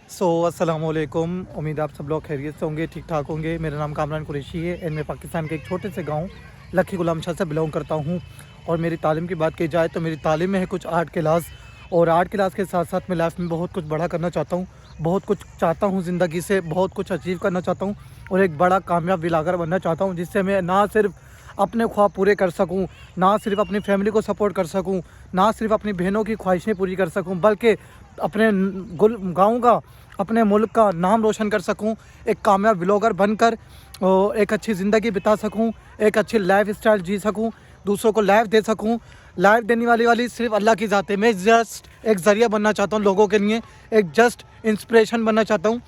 अस्सलामुअलैकुम। उम्मीद आप सब लोग खैरियत से होंगे, ठीक ठाक होंगे। मेरा नाम कामरान कुरैशी है एंड मैं पाकिस्तान के एक छोटे से गांव लखी गुलाम शाह से बिलोंग करता हूं। और मेरी तालीम की बात की जाए तो मेरी तालीम में है कुछ 8 क्लास, और 8 क्लास के साथ साथ मैं लाइफ में बहुत कुछ बड़ा करना चाहता हूँ। बहुत कुछ चाहता हूँ ज़िंदगी से, बहुत कुछ अचीव करना चाहता हूँ और एक बड़ा कामयाब व्लॉगर बनना चाहता हूँ, जिससे मैं ना सिर्फ अपने ख्वाब पूरे कर सकूं, ना सिर्फ अपनी फैमिली को सपोर्ट कर सकूं, ना सिर्फ अपनी बहनों की ख्वाहिशें पूरी कर सकूं, बल्कि अपने गाँव का, अपने मुल्क का नाम रोशन कर सकूं, एक कामयाब व्लॉगर बनकर और एक अच्छी ज़िंदगी बिता सकूं, एक अच्छी लाइफ स्टाइल जी सकूं, दूसरों को लाइफ दे सकूं। लाइफ देने वाली सिर्फ अल्लाह की ज़ात है। मैं जस्ट एक ज़रिया बनना चाहता हूं लोगों के लिए, एक जस्ट इंस्पिरेशन बनना चाहता हूं,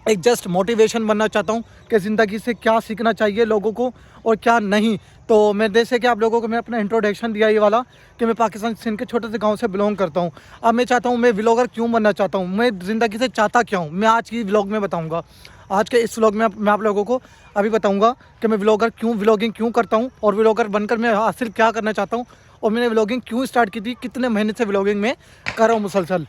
एक जस्ट मोटिवेशन बनना चाहता हूँ कि ज़िंदगी से क्या सीखना चाहिए लोगों को और क्या नहीं। तो मैं जैसे कि आप लोगों को मैं अपना इंट्रोडक्शन दिया ये वाला कि मैं पाकिस्तान सिंध के छोटे से गांव से बिलोंग करता हूँ। अब मैं चाहता हूँ, मैं व्लॉगर क्यों बनना चाहता हूँ, मैं ज़िंदगी से चाहता क्या हूँ, मैं आज की व्लॉग में बताऊँगा। आज के इस व्लॉग में मैं आप लोगों को अभी बताऊँगा कि मैं व्लॉगिंग क्यों करता हूँ और व्लॉगर बनकर मैं हासिल क्या करना चाहता हूँ, और मैंने व्लॉगिंग क्यों स्टार्ट की थी, कितने महीने से व्लॉगिंग में कर रहा हूँ मुसलसल।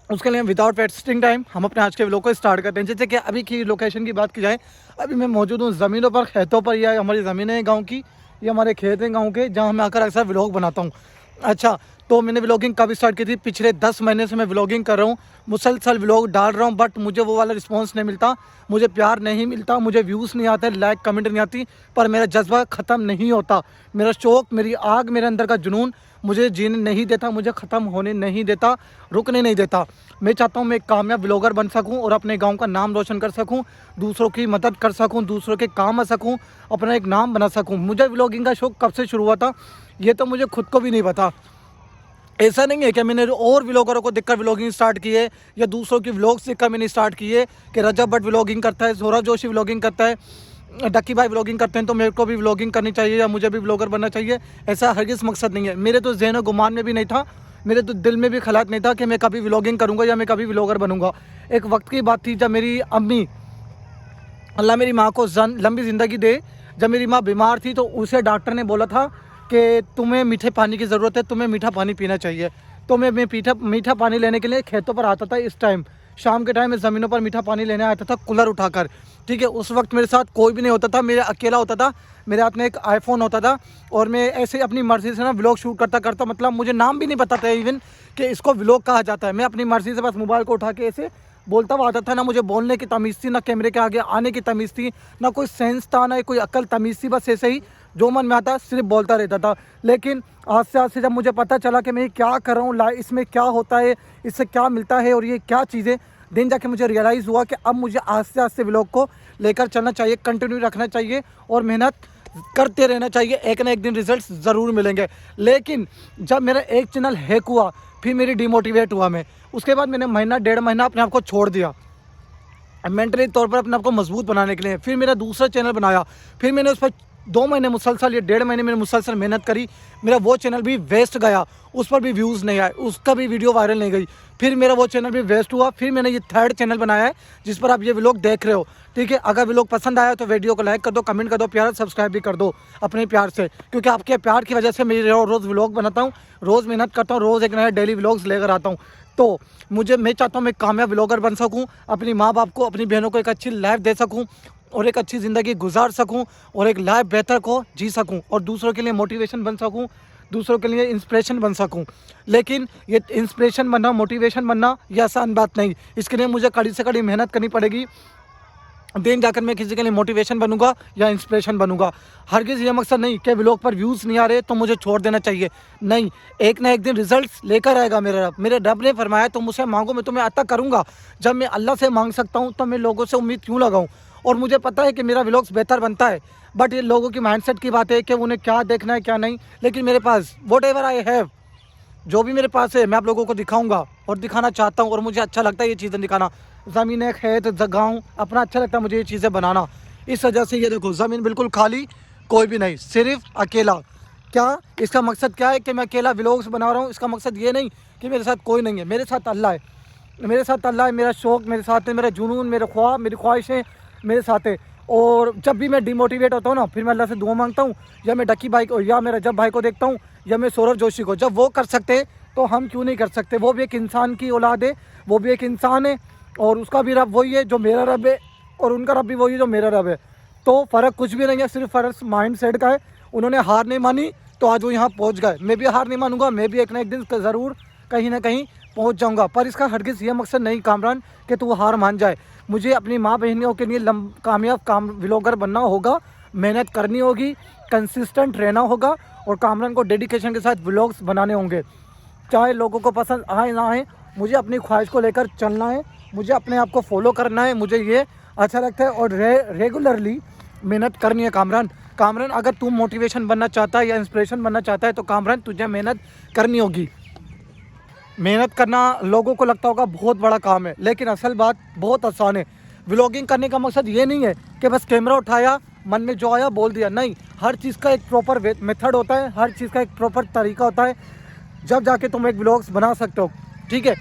उसके लिए विदाउट वेस्टिंग टाइम हम अपने आज के व्लॉग को स्टार्ट करते हैं। जैसे कि अभी की लोकेशन की बात की जाए, अभी मैं मौजूद हूँ ज़मीनों पर, खेतों पर। यह हमारी ज़मीनें हैं गांव की, ये हमारे खेत हैं गांव के, जहां मैं आकर अक्सर व्लॉग बनाता हूँ। अच्छा, तो मैंने व्लॉगिंग कब स्टार्ट की थी? पिछले 10 महीने से मैं व्लॉगिंग कर रहा हूँ, मुसलसल व्लॉग डाल रहा हूँ, बट मुझे वो वाला रिस्पॉन्स नहीं मिलता, मुझे प्यार नहीं मिलता, मुझे व्यूज़ नहीं आते, लाइक कमेंट नहीं आती। पर मेरा जज्बा ख़त्म नहीं होता, मेरा शौक़, मेरी आग, मेरे अंदर का जुनून मुझे जीने नहीं देता, मुझे ख़त्म होने नहीं देता, रुकने नहीं देता। मैं चाहता हूँ मैं एक कामयाब व्लॉगर बन सकूँ और अपने गांव का नाम रोशन कर सकूँ, दूसरों की मदद कर सकूँ, दूसरों के काम आ सकूँ, अपना एक नाम बना सकूँ। मुझे व्लॉगिंग का शौक़ कब से शुरू हुआ था ये तो मुझे खुद को भी नहीं पता। ऐसा नहीं है कि मैंने और व्लॉगरों को देखकर व्लॉगिंग स्टार्ट की है, या दूसरों की व्लॉग्स देखकर मैंने स्टार्ट की है कि रजब भट्ट व्लॉगिंग करता है, सौरभ जोशी व्लॉगिंग करता है, डक्की भाई व्लॉगिंग करते हैं, तो मेरे को भी व्लॉगिंग करनी चाहिए या मुझे भी व्लॉगर बनना चाहिए। ऐसा हरगिज़ मकसद नहीं है। मेरे तो ज़हन गुमान में भी नहीं था, मेरे तो दिल में भी ख्याल नहीं था कि मैं कभी व्लॉगिंग करूँगा या मैं कभी व्लॉगर बनूँगा। एक वक्त की बात थी जब मेरी अम्मी, अल्लाह मेरी माँ को लंबी ज़िंदगी दे, जब मेरी माँ बीमार थी तो उसे डॉक्टर ने बोला था कि तुम्हें मीठे पानी की ज़रूरत है, तुम्हें मीठा पानी पीना चाहिए। तो मैं मीठा पानी लेने के लिए खेतों पर आता था। इस टाइम शाम के टाइम मैं ज़मीनों पर मीठा पानी लेने आता था कूलर उठाकर, ठीक है। उस वक्त मेरे साथ कोई भी नहीं होता था, मेरा अकेला होता था, मेरे हाथ में एक आईफोन होता था, और मैं ऐसे अपनी मर्ज़ी से ना व्लॉग शूट करता करता, मतलब मुझे नाम भी नहीं पता था इवन कि इसको व्लॉग कहा जाता है। मैं अपनी मर्ज़ी से बस मोबाइल को उठा के ऐसे बोलता हुआ आता था। ना मुझे बोलने की तमीज़ थी, ना कैमरे के आगे आने की तमीज़ थी, ना कोई सेंस था, ना कोई अक्ल तमीज़ थी। बस ऐसे ही जो मन में आता सिर्फ बोलता रहता था। लेकिन आज से जब मुझे पता चला कि मैं क्या कर रहा हूँ, इसमें क्या होता है, इससे क्या मिलता है और ये क्या चीज़ें, दिन जाके मुझे रियलाइज़ हुआ कि अब मुझे आस्ते आस्ते व्लॉग को लेकर चलना चाहिए, कंटिन्यू रखना चाहिए और मेहनत करते रहना चाहिए। एक ना एक दिन रिजल्ट्स ज़रूर मिलेंगे। लेकिन जब मेरा एक चैनल हैक हुआ, फिर मेरी डिमोटिवेट हुआ मैं। उसके बाद मैंने महीना 1.5 महीना अपने आप को छोड़ दिया मेंटली तौर पर अपने आप को मजबूत बनाने के लिए। फिर मेरा दूसरा चैनल बनाया, फिर मैंने उस पर 2 महीने मुसलसल या 1.5 महीने मैंने मुसलसल मेहनत करी। मेरा वो चैनल भी वेस्ट गया, उस पर भी व्यूज़ नहीं आए, उसका भी वीडियो वायरल नहीं गई। फिर मेरा वो चैनल भी वेस्ट हुआ। फिर मैंने ये 3rd चैनल बनाया है जिस पर आप ये व्लॉग देख रहे हो, ठीक है। अगर व्लॉग पसंद आया तो वीडियो को लाइक कर दो, कमेंट कर दो, प्यार सब्सक्राइब भी कर दो अपने प्यार से, क्योंकि आपके प्यार की वजह से मैं रोज़ व्लॉग बनाता हूँ, रोज़ मेहनत करता हूँ, रोज़ एक नया डेली व्लॉग्स लेकर आता हूँ। तो मैं चाहता हूँ मैं कामयाब व्लॉगर बन सकूँ, अपनी माँ बाप को, अपनी बहनों को एक अच्छी लाइफ दे सकूँ और एक अच्छी ज़िंदगी गुजार सकूं और एक लाइफ बेहतर को जी सकूं और दूसरों के लिए मोटिवेशन बन सकूं, दूसरों के लिए इंस्पिरेशन बन सकूं। लेकिन ये इंस्पिरेशन बनना, मोटिवेशन बनना, ये आसान बात नहीं। इसके लिए मुझे कड़ी से कड़ी मेहनत करनी पड़ेगी। दिन जाकर मैं किसी के लिए मोटिवेशन बनूंगा या इंस्पिरेशन बनूंगा। हरगिज़ ये मकसद नहीं कि व्लॉग पर व्यूज़ नहीं आ रहे तो मुझे छोड़ देना चाहिए। नहीं, एक ना एक दिन रिजल्ट्स लेकर आएगा मेरा रब। मेरे रब ने फरमाया तो मुझसे मांगो, मैं तुम्हें अता करूँगा। जब मैं अल्लाह से मांग सकता हूँ तो मैं लोगों से उम्मीद क्यों लगाऊँ? और मुझे पता है कि मेरा व्लॉग्स बेहतर बनता है, बट ये लोगों की माइंडसेट की बात है कि उन्हें क्या देखना है क्या नहीं। लेकिन मेरे पास वॉट एवर आई हैव, जो भी मेरे पास है मैं आप लोगों को दिखाऊंगा और दिखाना चाहता हूँ, और मुझे अच्छा लगता है ये चीज़ें दिखाना। ज़मीन, खेत, गाँव अपना अच्छा लगता है मुझे ये चीज़ें बनाना। इस वजह से ये देखो, ज़मीन बिल्कुल खाली, कोई भी नहीं, सिर्फ अकेला। क्या इसका मकसद क्या है कि मैं अकेला व्लॉग्स बना रहा हूँ? इसका मकसद ये नहीं कि मेरे साथ कोई नहीं है, मेरे साथ अल्लाह है। मेरे साथ अल्लाह है, मेरा शौक़ मेरे साथ है, मेरा जुनून, मेरे ख्वाब, मेरी ख्वाहिशें मेरे साथ है। और जब भी मैं डिमोटिवेट होता हूँ ना, फिर मैं अल्लाह से दुआ मांगता हूँ, या मैं डक्की भाई को या मेरा जब भाई को देखता हूँ, या मैं सौरभ जोशी को, जब वो कर सकते हैं तो हम क्यों नहीं कर सकते। वो भी एक इंसान की औलाद है, वो भी एक इंसान है और उसका भी रब वही है जो मेरा रब है और उनका रब भी वही है जो मेरा रब है। तो फ़र्क कुछ भी नहीं है, सिर्फ फ़र्क माइंड सेट का है। उन्होंने हार नहीं मानी तो आज वो यहाँ पहुँच गए। मैं भी हार नहीं मानूंगा, मैं भी एक ना एक दिन ज़रूर कहीं ना कहीं पहुँच जाऊँगा। पर इसका हरगिज़ ये मकसद नहीं कामरान कि तू हार मान जाए। मुझे अपनी माँ बहनियों के लिए कामयाब व्लॉगर बनना होगा, मेहनत करनी होगी, कंसिस्टेंट रहना होगा और कामरान को डेडिकेशन के साथ व्लॉग्स बनाने होंगे। चाहे लोगों को पसंद आए ना आए, मुझे अपनी ख्वाहिश को लेकर चलना है, मुझे अपने आप को फॉलो करना है, मुझे ये अच्छा लगता है और रेगुलरली मेहनत करनी है। कामरान अगर तू मोटिवेशन बनना चाहता है या इंस्पिरेशन बनना चाहता है तो कामरान तुझे मेहनत करनी होगी। मेहनत करना लोगों को लगता होगा बहुत बड़ा काम है, लेकिन असल बात बहुत आसान है। व्लॉगिंग करने का मकसद ये नहीं है कि बस कैमरा उठाया, मन में जो आया बोल दिया। नहीं, हर चीज़ का एक प्रॉपर मेथड होता है, हर चीज़ का एक प्रॉपर तरीका होता है, जब जाके तुम एक व्लॉग्स बना सकते हो। ठीक है,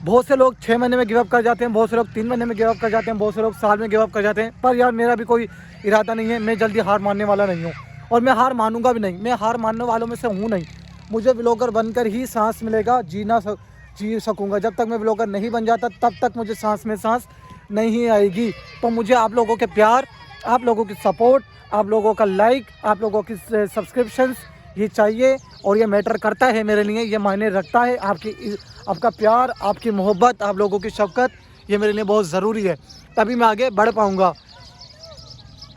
बहुत से लोग 6 महीने में गिव अप कर जाते हैं, बहुत से लोग 3 महीने में गिव अप कर जाते हैं, बहुत से लोग साल में गिव अप कर जाते हैं। पर यार मेरा भी कोई इरादा नहीं है, मैं जल्दी हार मानने वाला नहीं हूँ और मैं हार मानूंगा भी नहीं। मैं हार मानने वालों में से हूँ नहीं। मुझे व्लॉगर बनकर ही सांस मिलेगा, जी सकूँगा। जब तक मैं व्लॉगर नहीं बन जाता तब तक मुझे सांस में सांस नहीं आएगी। तो मुझे आप लोगों के प्यार, आप लोगों की सपोर्ट, आप लोगों का लाइक, आप लोगों की सब्सक्रिप्शंस ये चाहिए और ये मैटर करता है मेरे लिए, ये मायने रखता है। आपका प्यार, आपकी मोहब्बत, आप लोगों की शफ़क़त, ये मेरे लिए बहुत ज़रूरी है, तभी मैं आगे बढ़ पाऊँगा।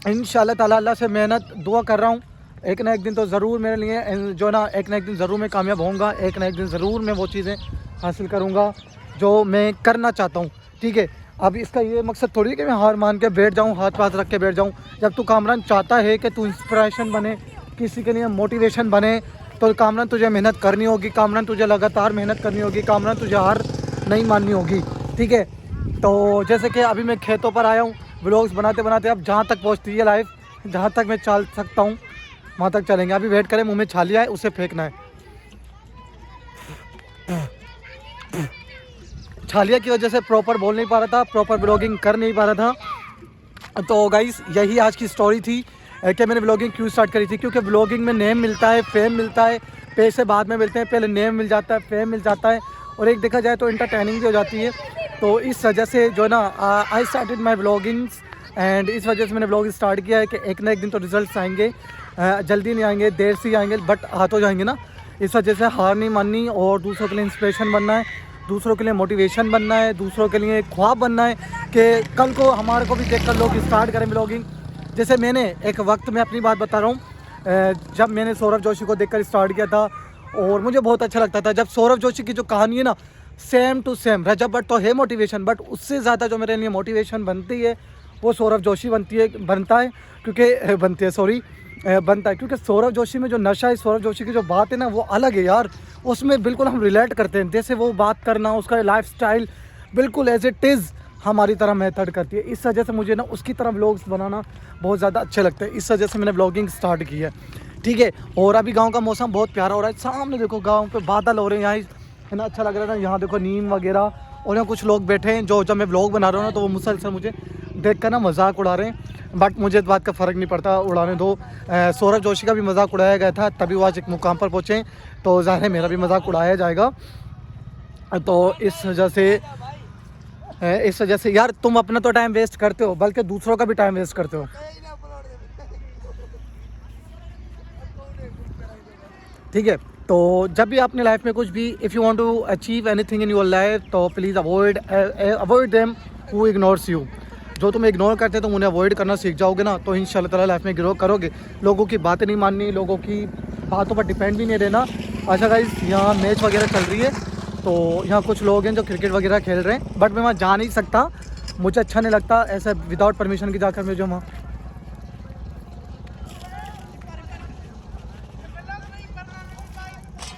इंशाअल्लाह ताला अल्लाह से मेहनत दुआ कर रहा हूँ, एक ना एक दिन तो ज़रूर मेरे लिए जो ना एक ना एक दिन ज़रूर मैं कामयाब होऊंगा, एक ना एक दिन ज़रूर मैं वो चीज़ें हासिल करूँगा जो मैं करना चाहता हूँ। ठीक है, अब इसका ये मकसद थोड़ी है कि मैं हार मान के बैठ जाऊँ, हाथ पाथ रख के बैठ जाऊँ। जब तू कामरान चाहता है कि तू इंस्पिरेशन बने, किसी के लिए मोटिवेशन बने, तो कामरान तुझे मेहनत करनी होगी, कामरान तुझे लगातार मेहनत करनी होगी, कामरान तुझे हार नहीं माननी होगी। ठीक है, तो जैसे कि अभी मैं खेतों पर आया हूँ, व्लॉग्स बनाते बनाते अब जहाँ तक पहुँचती है लाइफ, जहाँ तक मैं चल सकता हूँ वहाँ तक चलेंगे। अभी वेट करें, मुँह में छालिया है उसे फेंकना है। छालिया की वजह से प्रॉपर बोल नहीं पा रहा था, प्रॉपर व्लॉगिंग कर नहीं पा रहा था। तो गाइस यही आज की स्टोरी थी कि मैंने व्लॉगिंग क्यों स्टार्ट करी थी। क्योंकि व्लॉगिंग में नेम मिलता है, फेम मिलता है, पैसे बाद में मिलते हैं, पहले नेम मिल जाता है, फेम मिल जाता है और एक देखा जाए तो इंटरटेनिंग भी हो जाती है। तो इस वजह से जो है ना आई स्टार्टेड माई व्लॉगिंग्स एंड इस वजह से मैंने व्लॉग स्टार्ट किया है कि एक ना एक दिन तो रिजल्ट्स आएंगे, जल्दी नहीं आएंगे, देर से ही आएंगे, बट आ तो जाएंगे ना। इस वजह से हार नहीं माननी और दूसरों के लिए इंस्पिरेशन बनना है, दूसरों के लिए मोटिवेशन बनना है, दूसरों के लिए ख्वाब बनना है कि कल को हमारे को भी देखकर लोग स्टार्ट करें व्लॉगिंग। जैसे मैंने एक वक्त में अपनी बात बता रहा हूँ, जब मैंने सौरभ जोशी को देखकर स्टार्ट किया था और मुझे बहुत अच्छा लगता था। जब सौरभ जोशी की जो कहानी है ना, सेम टू सेम, रजब भट्ट तो है मोटिवेशन, बट उससे ज़्यादा जो मेरे लिए मोटिवेशन बनती है वो सौरभ जोशी बनता है क्योंकि सौरभ जोशी में जो नशा है, सौरभ जोशी की जो बात है ना वो अलग है यार। उसमें बिल्कुल हम रिलेट करते हैं, जैसे वो बात करना, उसका लाइफ स्टाइल बिल्कुल एज इट इज़ हमारी तरह मेथड करती है। इस वजह से मुझे ना उसकी तरह व्लॉग्स बनाना बहुत ज़्यादा अच्छे लगते हैं, इस वजह से मैंने व्लॉगिंग स्टार्ट की है। ठीक है, और अभी गांव का मौसम बहुत प्यारा हो रहा है, सामने देखो गांव पे बादल हो रहे हैं, यहाँ है ना अच्छा लग रहा है ना। यहाँ देखो नीम वगैरह और यहाँ कुछ लोग बैठे हैं जो जब मैं व्लॉग बना रहा हूँ ना तो वो मुसलसल मुझे देख कर ना मजाक उड़ा रहे हैं, बट मुझे इस बात का फ़र्क नहीं पड़ता, उड़ाने दो। सौरभ जोशी का भी मजाक उड़ाया गया था, तभी वो आज एक मुकाम पर पहुँचे, तो ज़ाहिर है मेरा भी मजाक उड़ाया जाएगा। तो इस वजह से यार तुम अपना तो टाइम वेस्ट करते हो, बल्कि दूसरों का भी टाइम वेस्ट करते हो। ठीक है, तो जब भी आपने लाइफ में कुछ भी if you want to achieve anything in your life तो please avoid them who ignores you. जो तुम इग्नोर करते हो तुम उन्हें अवॉइड करना सीख जाओगे ना, तो इंशाल्लाह ताला लाइफ में ग्रो करोगे। लोगों की बातें नहीं माननी, लोगों की बातों पर डिपेंड भी नहीं रहना। अच्छा गाइस, यहाँ मैच वगैरह चल रही है, तो यहाँ कुछ लोग हैं जो क्रिकेट वगैरह खेल रहे हैं, बट मैं वहाँ जा नहीं सकता, मुझे अच्छा नहीं लगता ऐसे विदाउट परमिशन के जाकर मैं जो वहाँ।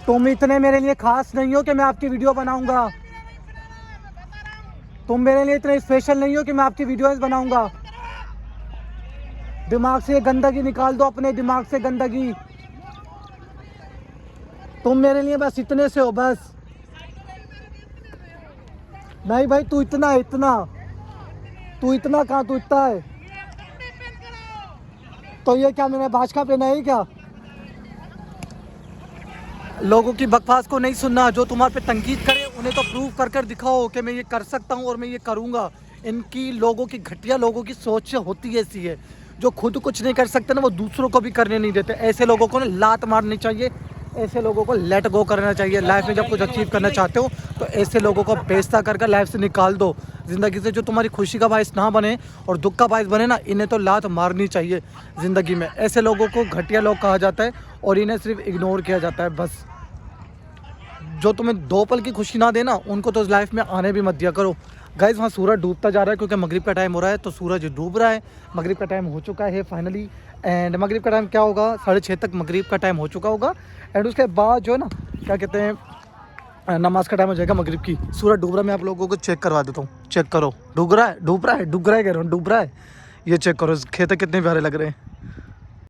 तुम इतने मेरे लिए खास नहीं हो कि मैं आपकी वीडियो बनाऊंगा, तुम मेरे लिए इतने स्पेशल नहीं हो कि मैं आपकी वीडियोस बनाऊंगा। दिमाग से गंदगी निकाल दो, अपने दिमाग से गंदगी। तुम मेरे लिए बस इतने से हो, बस। नहीं भाई, तू इतना कहाँ, तू इतना है तो ये क्या मैंने बाजका पहना है क्या? लोगों की बकवास को नहीं सुनना, जो तुम्हारे पे तनकीद करे उन्हें तो प्रूव कर कर दिखाओ कि मैं ये कर सकता हूँ और मैं ये करूँगा। इनकी लोगों की घटिया लोगों की सोच होती ऐसी है, जो खुद कुछ नहीं कर सकते ना वो दूसरों को भी करने नहीं देते। ऐसे लोगों को ना लात मारनी चाहिए, ऐसे लोगों को लेट गो करना चाहिए। लाइफ में जब कुछ अचीव करना चाहते हो तो ऐसे लोगों को बेइज्जत कर लाइफ से निकाल दो ज़िंदगी से। जो तुम्हारी खुशी का बायस ना बने और दुख का बायस बने ना, इन्हें तो लात मारनी चाहिए ज़िंदगी में। ऐसे लोगों को घटिया लोग कहा जाता है और इन्हें सिर्फ इग्नोर किया जाता है बस। जो तुम्हें 2 पल की खुशी ना देना उनको तो लाइफ में आने भी मत दिया करो। गाइस वहाँ सूरज डूबता जा रहा है क्योंकि मगरिब का टाइम हो रहा है, तो सूरज डूब रहा है। मगरिब का टाइम हो चुका है फाइनली। एंड मगरिब का टाइम क्या होगा, 6:30 तक मगरिब का टाइम हो चुका होगा। एंड उसके बाद जो है ना, क्या कहते हैं, नमाज का टाइम हो जाएगा मगरिब की। सूरज डूब रहा है, मैं आप लोगों को चेक करवा देता हूँ। चेक करो, डूब रहा है, डूब रहा है, डूब रहा है, कह रहा हूँ डूब रहा है। ये चेक करो, खेत कितने प्यारे लग रहे हैं।